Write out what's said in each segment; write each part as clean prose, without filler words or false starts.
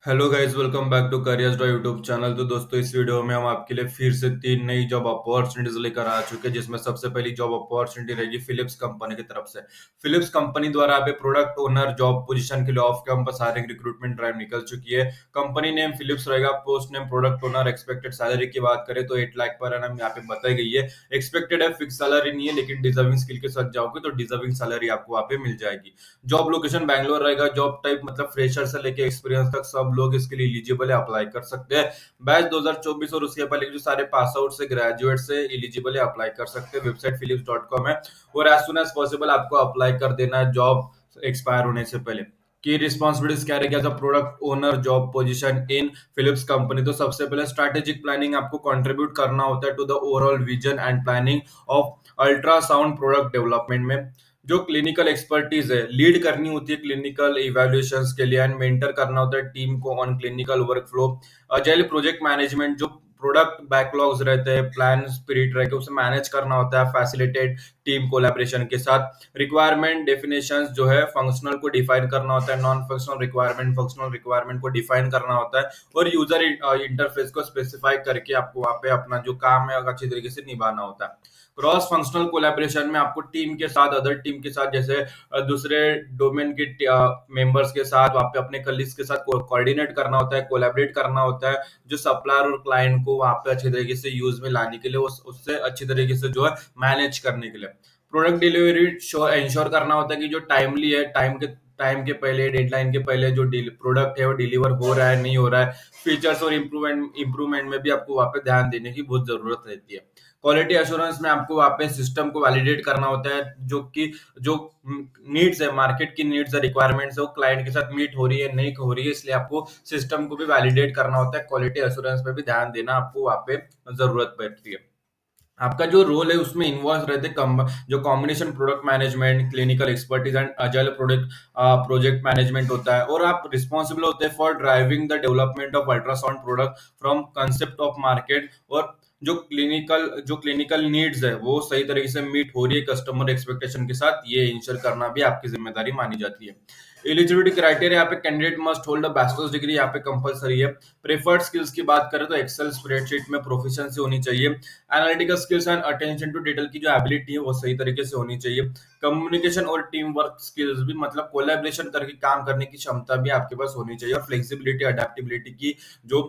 Hello guys, welcome back to careers dot YouTube channel. तो दोस्तों, इस वीडियो में हम आपके लिए फिर से तीन नई जॉब अपॉर्चुनिटीज लेकर आ चुके हैं, जिसमें सबसे पहली जॉब अपॉर्चुनिटी रहेगी फिलिप्स कंपनी की तरफ से। फिलिप्स कंपनी द्वारा अभी प्रोडक्ट ओनर जॉब पोजीशन के लिए off campus hiring recruitment drive निकल चुकी है। कंपनी नेम फिलिप्स रहेगा, post name product owner. Expected salary की बात करें तो 8 लाख पर एनम यहाँ पे बताई गई है। एक्सपेक्टेड है, फिक्स सैलरी नहीं है, लेकिन डिजर्विंग स्किल के साथ जाओगे तो डिजर्विंग सैलरी आपको वहाँ पे मिल जाएगी। जॉब लोकेशन बैंगलोर रहेगा। जॉब टाइप मतलब फ्रेशर से लेके एक्सपीरियंस तक सब लोग इसके लिए एलिजिबल है, अप्लाई कर सकते हैं। बैच 2024 और उसके पहले के जो सारे पास आउट से ग्रेजुएट से एलिजिबल है, अप्लाई कर सकते हैं। वेबसाइट philips.com है और एज सुन एज पॉसिबल आपको अप्लाई कर देना है जॉब एक्सपायर होने से पहले। की रिस्पॉन्सिबिलिटीज क्या रहेगी as a product owner job position in Philips company. तो सबसे पहले स्ट्रैटेजिक प्लानिंग आपको कंट्रीब्यूट करना होता है to the overall vision and planning of ultrasound product development में। जो क्लिनिकल एक्सपर्टीज है, लीड करनी होती है क्लिनिकल इवैल्यूएशंस के लिए, एंड मेंटर करना होता है टीम को on clinical workflow. Agile project management, जो प्रोडक्ट बैकलॉग्स रहते हैं, प्लान स्पिरिट रहकर उसे मैनेज करना होता है, फैसिलिटेट टीम कोलैबोरेशन के साथ। रिक्वायरमेंट डेफिनेशंस जो है फंक्शनल को डिफाइन करना होता है, नॉन फंक्शनल रिक्वायरमेंट को डिफाइन करना होता है, और यूजर इंटरफेस को स्पेसिफाई करके आपको वहाँ पे अपना जो काम है अच्छी तरीके से निभाना होता है। क्रॉस फंक्शनल कोलैबोरेशन में आपको टीम के साथ, अदर टीम के साथ, जैसे दूसरे डोमेन के मेंबर्स के साथ, वहाँ पे अपने कलीग्स के साथ कोऑर्डिनेट करना होता है, कोलैबोरेट करना होता है, जो सप्लायर और क्लाइंट को वहाँ पे अच्छी तरीके से यूज में लाने के लिए, उससे अच्छी तरीके से जो है मैनेज करने के लिए। प्रोडक्ट डिलीवरी इंश्योर करना होता है कि जो टाइमली है, टाइम के पहले, डेडलाइन के पहले जो प्रोडक्ट है वो डिलीवर हो रहा है नहीं हो रहा है। फीचर्स और इम्प्रूवमेंट में भी आपको वहाँ पे ध्यान देने की बहुत जरूरत रहती है। क्वालिटी एश्योरेंस में आपको वहाँ पे सिस्टम को वैलिडेट करना होता है, जो नीड्स है, मार्केट की नीड्स है, रिक्वायरमेंट्स है, वो क्लाइंट के साथ मीट हो रही है नहीं हो रही है, इसलिए आपको सिस्टम को भी वैलिडेट करना होता है। क्वालिटी एश्योरेंस पे भी ध्यान देना आपको वहाँ पे जरूरत पड़ती है। आपका जो रोल है उसमें इन्वॉल्व रहते जो combination product management, clinical expertise and agile project management होता है, और आप रिस्पॉन्सिबल होते हैं for driving the development of ultrasound product from concept of market, और जो क्लिनिकल नीड्स है वो सही तरीके से मीट हो रही है कस्टमर एक्सपेक्टेशन के साथ, ये इंश्योर करना भी आपकी जिम्मेदारी मानी जाती है। एलिजिबिलिटी क्राइटेरिया, यहाँ पे candidate must hold a bachelors degree, यहाँ पे कंपलसरी है। प्रेफर्ड स्किल्स की बात करें तो एक्सेल स्प्रेडशीट में प्रोफिशिएंसी होनी चाहिए। Analytical skills and attention to detail की जो एबिलिटी है वो सही तरीके से होनी चाहिए। कम्युनिकेशन और टीम वर्क स्किल्स भी, मतलब कोलैबोरेशन करके काम करने की क्षमता भी आपके पास होनी चाहिए, और फ्लेक्सिबिलिटी अडेप्टेबिलिटी की जो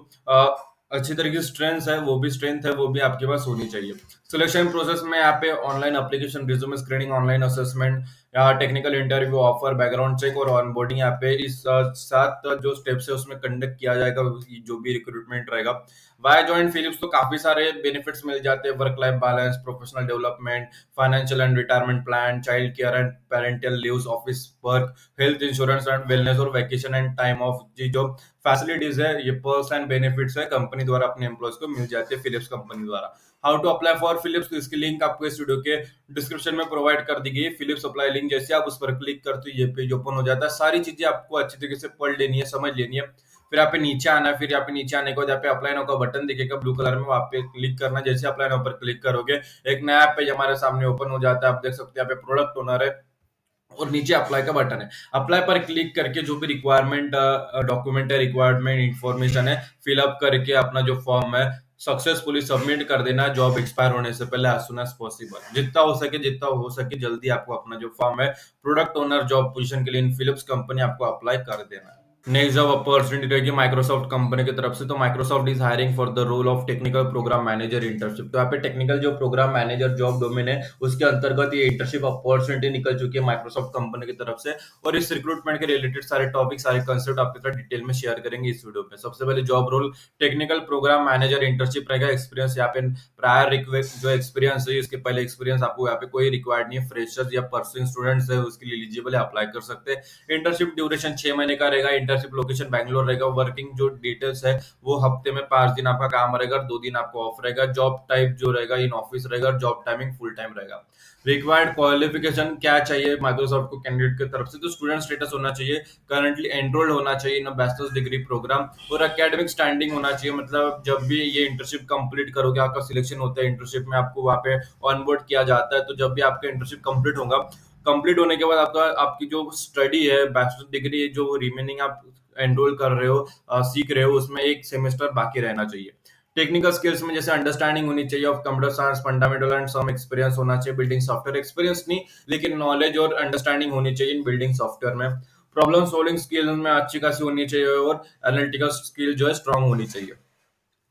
अच्छी तरीके से स्ट्रेंथ है वो भी आपके पास होनी चाहिए। सिलेक्शन प्रोसेस में यहाँ पे online application, resume screening, online assessment, या technical interview, offer, background check और ऑनबोर्डिंग, यहाँ पे इस सात जो स्टेप्स है उसमें कंडक्ट किया जाएगा जो भी रिक्रूटमेंट रहेगा। वाई ज्वाइन फिलिप्स, तो काफी सारे बेनिफिट्स मिल जाते हैं, work life balance, professional development, financial and retirement plan, child care and parental leaves, office work, health insurance and wellness, और वैकेशन एंड टाइम ऑफ, जो फैसिलिटीज है, ये पर्क्स एंड बेनिफिट्स है, कंपनी द्वारा अपने एम्प्लॉयज को मिल जाती है फिलिप्स कंपनी द्वारा। How to apply for Philips, तो इसकी लिंक आपको इस वीडियो के डिस्क्रिप्शन में प्रोवाइड कर दी गई है। फिलिप्स अप्लाई लिंक, जैसे आप उस पर क्लिक करते हो ये पेज ओपन हो जाता है। सारी चीजें आपको अच्छी तरीके से पढ़ लेनी है, समझ लेनी है। फिर यहाँ पे नीचे आना है, फिर यहाँ पे नीचे आने के बाद यहाँ पे अप्लाई नाउ का बटन दिखेगा ब्लू कलर में, वहाँ पे क्लिक करना है। जैसे अप्लाई नाउ पर क्लिक करोगे एक नया पेज हमारे सामने ओपन हो जाता है। आप देख सकते हैं यहाँ पे प्रोडक्ट ओनर है और नीचे अप्लाई का बटन है। अप्लाई पर क्लिक करके जो भी रिक्वायरमेंट डॉक्यूमेंट है, रिक्वायरमेंट इंफॉर्मेशन है, फिलअप करके अपना जो फॉर्म है सक्सेसफुली सबमिट कर देना है जॉब एक्सपायर होने से पहले, एज सुन एज पॉसिबल। जितना हो सके जल्दी आपको अपना जो फॉर्म है प्रोडक्ट ओनर जॉब पोजीशन के लिए इन फिलिप्स कंपनी आपको अप्लाई कर देना है। नेक्स्ट जॉब अपॉर्चुनिटी रहेगी माइक्रोसॉफ्ट कंपनी की तरफ से। तो Microsoft is hiring for the role of technical program manager internship. तो यहाँ पे टेक्निकल जो प्रोग्राम मैनेजर जॉब डोमेन है उसके अंतर्गत ये इंटर्नशिप अपॉर्चुनिटी निकल चुकी है माइक्रोसॉफ्ट कंपनी की तरफ से, और इस रिक्रूटमेंट के रिलेटेड सारे टॉपिक, सारे कंसेप्ट आपके साथ डिटेल में शेयर करेंगे इस वीडियो में। सबसे पहले job role technical program manager internship रहेगा। एक्सपीरियंस यहाँ पे प्रायर रिक्वेस्ट जो एक्सपीरियंस है, इसके पहले एक्सपीरियंस आपको यहाँ पे कोई रिक्वायर्ड नहीं है। फ्रेशर्स या परसुइंग स्टूडेंट्स है उसके लिए एलिजिबल है, अप्लाई कर सकते हैं। इंटर्नशिप ड्यूरेशन 6 महीने का रहेगा। इंटर्नशिप लोकेशन बैंगलोर रहेगा। वर्किंग जो डिटेल्स है वो हफ्ते में 5 दिन आपका काम रहेगा, 2 दिन आपको ऑफ रहेगा। जॉब टाइप जो रहेगा इन ऑफिस रहेगा। जॉब टाइमिंग फुल टाइम रहेगा। रिक्वायर्ड क्वालिफिकेशन क्या चाहिए माइक्रोसॉफ्ट को कैंडिडेट की तरफ से, तो स्टूडेंट स्टेटस होना चाहिए, करंटली एनरोल्ड होना चाहिए इन बैचलर्स डिग्री प्रोग्राम, और एकेडमिक स्टैंडिंग होना चाहिए। मतलब जब भी ये इंटर्नशिप कंप्लीट करोगे, आपका सिलेक्शन होता है इंटर्नशिप में, आपको वहाँ पे ऑनबोर्ड किया जाता है, तो जब भी आपका इंटर्नशिप कंप्लीट होगा, कंप्लीट होने के बाद आपकी जो स्टडी है बैचलर डिग्री जो रिमेनिंग आप एनरोल कर रहे हो, सीख रहे हो, उसमें एक सेमेस्टर बाकी रहना चाहिए। टेक्निकल स्किल्स में जैसे अंडरस्टैंडिंग होनी चाहिए of computer science fundamental and some experience होना चाहिए बिल्डिंग सॉफ्टवेयर, एक्सपीरियंस नहीं लेकिन नॉलेज और अंडरस्टैंडिंग होनी चाहिए इन बिल्डिंग सॉफ्टवेयर में। प्रॉब्लम सॉल्विंग स्किल में अच्छी खासी होनी चाहिए और एनालिटिकल स्किल जो है स्ट्रांग होनी चाहिए।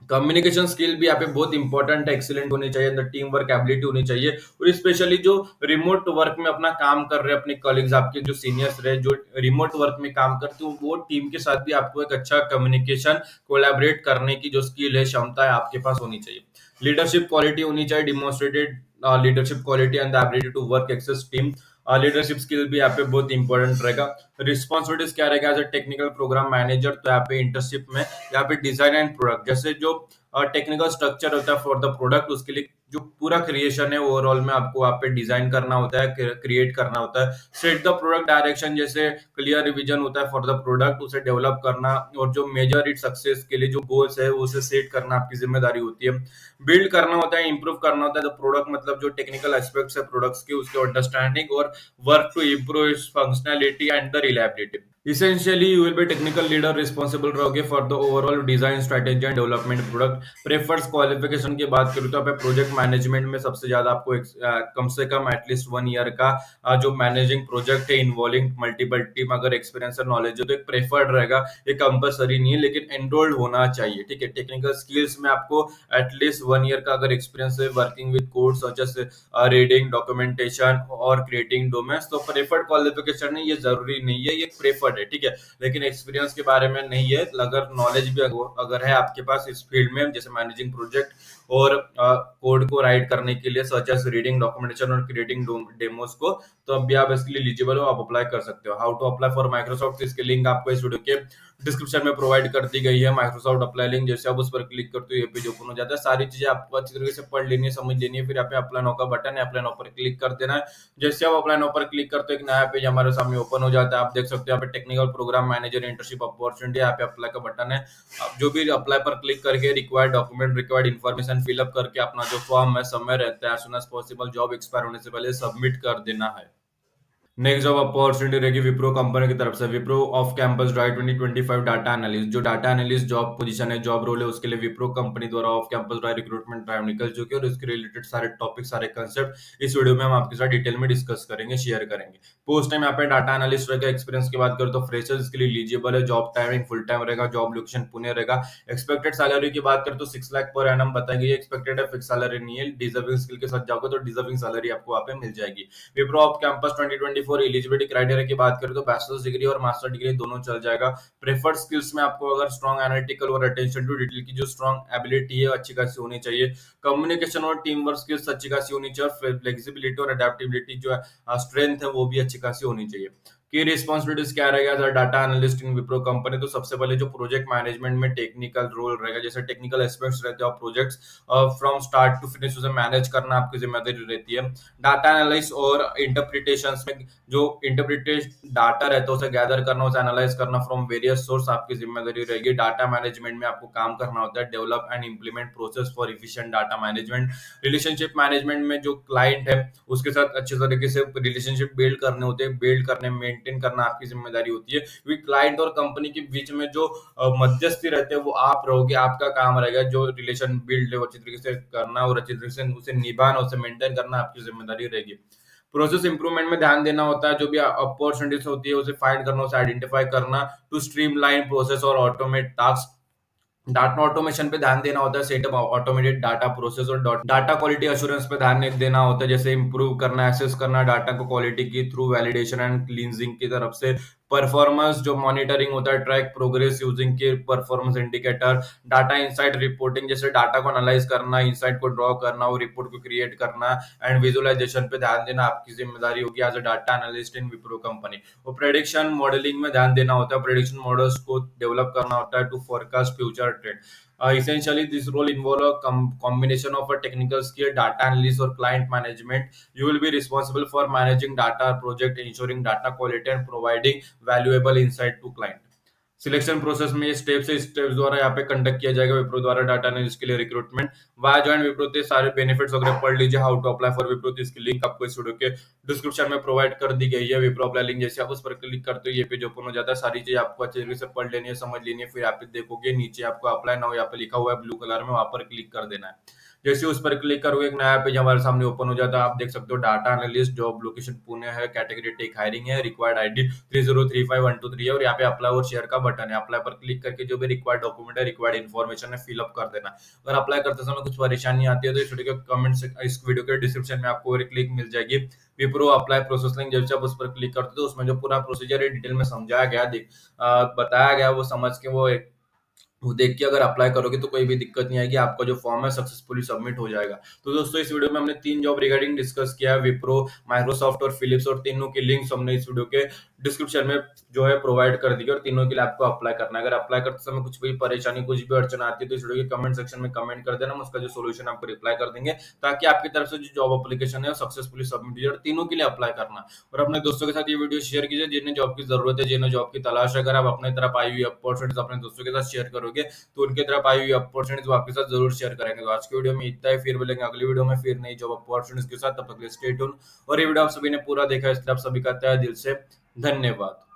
कम्युनिकेशन स्किल भी यहाँ पे बहुत इंपॉर्टेंट है, एक्सीलेंट होनी चाहिए, अंदर टीम वर्क एबिलिटी होनी चाहिए। और स्पेशली जो रिमोट वर्क में अपना काम कर रहे हैं अपने कलीग्स, आपके जो सीनियर्स रहे जो रिमोट वर्क में काम करते हो, वो टीम के साथ भी आपको एक अच्छा कम्युनिकेशन कोलैबोरेट करने की जो स्किल है, क्षमता है, आपके पास होनी चाहिए। लीडरशिप क्वालिटी होनी चाहिए, demonstrated leadership quality and the ability to work across team. Leadership skill भी यहाँ पे बहुत इंपॉर्टेंट रहेगा। रिस्पॉन्सिबिलिटीज क्या रहेगा as a technical program manager, तो यहाँ पे इंटर्नशिप में यहाँ पे डिजाइन एंड प्रोडक्ट जैसे जो टेक्निकल स्ट्रक्चर होता है फॉर द प्रोडक्ट, उसके लिए जो पूरा क्रिएशन है ओवरऑल में आपको वहाँ पे डिजाइन करना होता है, क्रिएट करना होता है। सेट द प्रोडक्ट डायरेक्शन, जैसे क्लियर रिविजन होता है फॉर द प्रोडक्ट, उसे डेवलप करना और जो मेजर इट सक्सेस के लिए जो गोल्स है उसे सेट करना आपकी जिम्मेदारी होती है। बिल्ड करना होता है, इंप्रूव करना होता है द प्रोडक्ट, मतलब जो टेक्निकल एस्पेक्ट्स है प्रोडक्ट्स के उसके अंडरस्टैंडिंग और work to improve its functionality and the reliability. Essentially, you will be technical leader responsible रहोगे for the overall design strategy and development product। Prefers qualification की बात करूँ तो आप प्रोजेक्ट मैनेजमेंट में सबसे ज्यादा आपको कम से कम एटलीस्ट 1 ईयर का जो मैनेजिंग प्रोजेक्ट है इन्वॉल्विंग मल्टीपल टीम अगर एक्सपीरियंस और नॉलेज है तो एक प्रेफर्ड रहेगा, ये कंपलसरी नहीं है लेकिन एनरोल्ड होना चाहिए। ठीक है, टेक्निकल स्किल्स में आपको एटलीस्ट 1 ईयर का अगर एक्सपीरियंस है working with code such as reading documentation और क्रिएटिंग डोमेन्स, तो प्रेफर्ड क्वालिफिकेशन है, ये जरूरी नहीं है, ये प्रेफर्ड है। ठीक है, लेकिन एक्सपीरियंस के बारे में नहीं है। अगर नॉलेज भी अगर है आपके पास इस फील्ड में जैसे मैनेजिंग प्रोजेक्ट और कोड को राइट करने के लिए सच एज रीडिंग डॉक्यूमेंटेशन और क्रिएटिंग डेमोस को, तो अब भी आप इसके लिए एलिजिबल हो, आप अप्लाई कर सकते हो। How to apply for Microsoft, इसके लिंक आपको इस वीडियो के डिस्क्रिप्शन में प्रोवाइड कर दी गई है। माइक्रोसॉफ्ट अप्लाई लिंक, जैसे आप उस पर क्लिक करते हो ये पेज ओपन हो जाता है। सारी चीजें आपको अच्छी तरीके से पढ़ लेनी है, समझ लेनी है, फिर यहाँ पे अप्लाई नाउ का बटन है, अप्लाई नाउ पर क्लिक कर देना है। जैसे आप अप्लाई नाउ पर क्लिक करते हो एक नया पेज हमारे सामने ओपन हो जाता है। आप देख सकते हो यहाँ पे technical program manager internship opportunity, यहाँ पे अप्लाई का बटन है। आप जो भी अप्लाई पर क्लिक करके required document required information fill up करके अपना जो फॉर्म है समय रहता है as soon as possible job expire होने से पहले सबमिट कर देना है। नेक्स्ट जॉब अपॉर्चुनिटी रहेगी विप्रो कंपनी की तरफ से। Wipro off campus drive 2025 data analyst, जो डाटा एनालिस्ट जॉब पोजीशन है, जॉब रोल है, उसके लिए विप्रो कंपनी द्वारा off campus drive recruitment drive निकल चुकी है और इसके रिलेटेड सारे टॉपिक सारे कंसेप्ट इस वीडियो में हम आपके साथ डिटेल में डिस्कस करेंगे, शेयर करेंगे। पोस्ट टाइम यहाँ पे डाटा एनालिस्ट रहेगा। एक्सपीरियंस की बात करें तो फ्रेशर्स इसके लिए एलिजिबल है। जॉब टाइमिंग फुल टाइम रहेगा, जॉब लोकेशन पुणे रहेगा। एक्सपेक्टेड सैलरी की बात करें तो 6 लाख पर एनम बताई गई है, एक्सपेक्टेड है, फिक्स सैलरी नहीं है। डिजर्विंग स्किल के साथ जाओगे तो डिजर्विंग सैलरी आपको वहाँ पे मिल जाएगी। Wipro off campus 2024 eligibility criteria की बात करें तो बैचलर्स डिग्री और मास्टर डिग्री दोनों चल जाएगा। प्रेफर्ड स्किल्स में आपको अगर स्ट्रॉन्ग एनालिटिकल और अटेंशन टू डिटेल की जो स्ट्रॉन्ग एबिलिटी है अच्छी खासी होनी चाहिए। कम्युनिकेशन और टीम वर्क स्किल्स अच्छी खासी होनी चाहिए और फ्लेक्सिबिलिटी और अडेप्टिबिलिटी जो है स्ट्रेंथ है वो भी अच्छी खासी होनी चाहिए। की रिस्पॉन्सिबिलिटीज क्या रहेगा as a data analyst in Wipro company, तो सबसे पहले जो प्रोजेक्ट मैनेजमेंट में टेक्निकल रोल रहेगा, जैसे टेक्निकल एस्पेक्ट्स रहते हैं projects from start to finish उसे मैनेज करना आपकी जिम्मेदारी रहती है। डाटा एनालिस और इंटरप्रिटेशन में जो इंटरप्रिटेड डाटा रहता है उसे गैदर करना, उसे एनालाइज करना फ्रॉम वेरियस सोर्स आपकी जिम्मेदारी रहेगी। डाटा मैनेजमेंट में आपको काम करना होता है, develop and implement process for efficient data management. Relationship management में जो क्लाइंट है उसके साथ अच्छे तरीके से रिलेशनशिप बिल्ड करने होते हैं, बिल्ड करने मेंटेन करना आपकी जिम्मेदारी होती है, क्योंकि क्लाइंट और कंपनी के बीच में जो मध्यस्थी रहते हैं वो आप रहोगे, आपका काम रहेगा जो रिलेशन बिल्ड है वो अच्छी तरीके से करना और अच्छी तरीके से उसे निभाना, उसे मेंटेन करना आपकी जिम्मेदारी रहेगी। प्रोसेस इंप्रूवमेंट में ध्यान देना होता है, जो भी अपॉर्चुनिटीज होती है उसे फाइंड करना, उसे आइडेंटिफाई करना टू स्ट्रीमलाइन प्रोसेस और ऑटोमेट टास्क। डाटा ऑटोमेशन पे ध्यान देना होता है, सेटअप ऑटोमेटेड डाटा प्रोसेस और डाटा क्वालिटी अश्योरेंस पे ध्यान देना होता है, जैसे इंप्रूव करना, एसेस करना डाटा को क्वालिटी की थ्रू वैलिडेशन एंड क्लींजिंग की तरफ से। परफॉर्मेंस जो मॉनिटरिंग होता है, ट्रैक प्रोग्रेस यूजिंग के performance indicator. Data insight reporting, जैसे डाटा को एनालाइज करना, इंसाइट को ड्रॉ करना और रिपोर्ट को क्रिएट करना एंड विजुअलाइजेशन पे ध्यान देना आपकी जिम्मेदारी होगी as a data analyst in Wipro company. और प्रेडिक्शन मॉडलिंग में ध्यान देना होता है, प्रेडिक्शन मॉडल्स को डेवलप करना होता है to forecast future trend. Essentially, this role involve a combination of a technical skill, data analysis, or client management. You will be responsible for managing data project, ensuring data quality, and providing valuable insight to client. Selection process में ये steps द्वारा यहाँ पे conduct किया जाएगा विप्रो द्वारा data analyst के लिए रिक्रूटमेंट। वाया ज्वाइन विप्रो के सारे बेनिफिट्स वगैरह पढ़ लीजिए, how to apply for Wipro, इसकी लिंक आपको इस वीडियो के डिस्क्रिप्शन में प्रोवाइड कर दी गई है। विप्रो अप्लाई लिंक जैसे आप उस पर क्लिक करते हो ये पेज ओपन हो जाता है। सारी चीज आपको अच्छे तरीके से पढ़ लेनी है, समझ लेनी है। फिर यहाँ पे देखोगे नीचे आपको अप्लाई नाउ यहाँ पे लिखा हुआ है ब्लू कलर में, वहां पर क्लिक कर देना है। जैसे उस पर क्लिक करोगे एक नया पेज हमारे सामने ओपन हो जाता है। आप देख सकते हो data analyst, job location Pune है, कैटेगरी टेक हायरिंग है, रिक्वायर्ड आईडी 3035123 है और यहाँ पे अप्लाई और शेयर का बटन है। अप्लाई पर क्लिक करके जो भी रिक्वायर्ड डॉक्यूमेंट है, रिक्वायर्ड इन्फॉर्मेशन है, फिलअप कर देना। अगर अप्लाई करते समय कुछ परेशानी आती है तो इस वीडियो के कमेंट से, इस वीडियो के डिस्क्रिप्शन में आपको एक लिंक मिल जाएगी विप्रो अप्लाई प्रोसेस लिंक। जब आप उस पर क्लिक करते हो तो उसमें जो पूरा प्रोसीजर है डिटेल में समझाया गया, बताया गया, वो समझ के वो देख के अगर अप्लाई करोगे तो कोई भी दिक्कत नहीं आएगी, आपका जो फॉर्म है सक्सेसफुली सबमिट हो जाएगा। तो दोस्तों इस वीडियो में हमने 3 जॉब रिगार्डिंग डिस्कस किया है, विप्रो, माइक्रोसॉफ्ट और फिलिप्स, और तीनों की लिंक्स हमने इस वीडियो के डिस्क्रिप्शन में जो है प्रोवाइड कर दी है और तीनों के लिए आपको अप्लाई करना है। अगर अप्लाई करते समय कुछ भी परेशानी, कुछ भी अड़चन आती है तो इस वीडियो के कमेंट सेक्शन में कमेंट कर देना, हम उसका जो सोल्यूशन आपको रिप्लाई कर देंगे, ताकि आपकी तरफ से जो जॉब एप्लीकेशन है वो सक्सेसफुली सबमिट हो जाए। और तीनों के लिए अप्लाई करना और अपने दोस्तों के साथ ये वीडियो शेयर कीजिए जिन्हें जॉब की जरूरत है, जिन्हें जॉब की तलाश है। अगर आप अपने तरफ आई हुई अपॉर्चुनिटीज अपने दोस्तों के साथ शेयर करोगे तो उनकी तरफ आई हुई अपॉर्चुनिटीज वो आपके साथ जरूर शेयर करेंगे। तो आज की वीडियो में इतना ही, फिर मिलेंगे अगली वीडियो में फिर नई जॉब अपॉर्चुनिटीज के साथ। तब तक के लिए स्टे ट्यून। और ये वीडियो आप सभी ने पूरा देखा इसलिए आप सभी का तहे दिल से धन्यवाद।